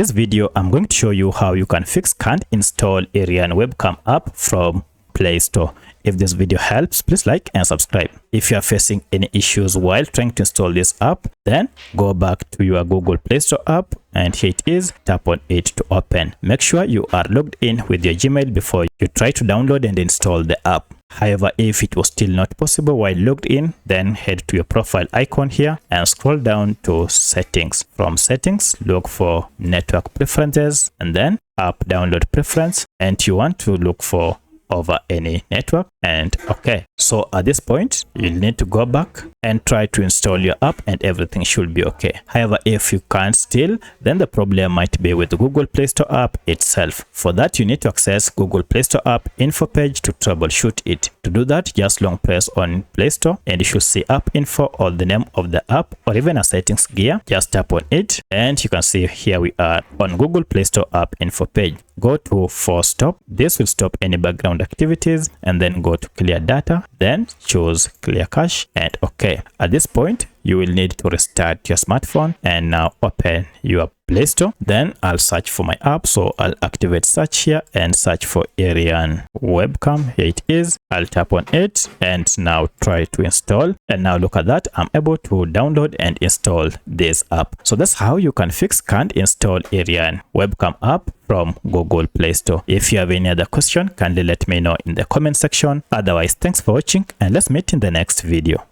this video, I'm going to show you how you can fix can't install Iriun Webcam app from Play Store. If this video helps, please like and subscribe. If you are facing any issues while trying to install this app, then go back to your Google Play Store app and here it is. Tap on it to open. Make sure you are logged in with your Gmail before you try to download and install the app. However, if it was still not possible while logged in, then head to your profile icon here and scroll down to settings. From settings, look for network preferences and then app download preference, and you want to look for over any network and okay. So at this point, you'll need to go back and try to install your app and everything should be okay. However, if you can't still, then the problem might be with the Google Play Store app itself. For that, you need to access Google Play Store app info page to troubleshoot it. To do that, just long press on Play Store and you should see app info or the name of the app or even a settings gear. Just tap on it and you can see here we are on Google Play Store app info page. Go to force stop. This will stop any background activities, and then go to clear data, then choose clear cache and okay. At this point, you will need to restart your smartphone and now open your Play Store. Then I'll search for my app, so I'll activate search here and search for Iriun Webcam. Here it is. I'll tap on it and now try to install, and now look at that, I'm able to download and install this app. So that's how you can fix can't install Iriun Webcam app from Google Play Store. If you have any other question, kindly let me know in the comment section. Otherwise, thanks for watching and let's meet in the next video.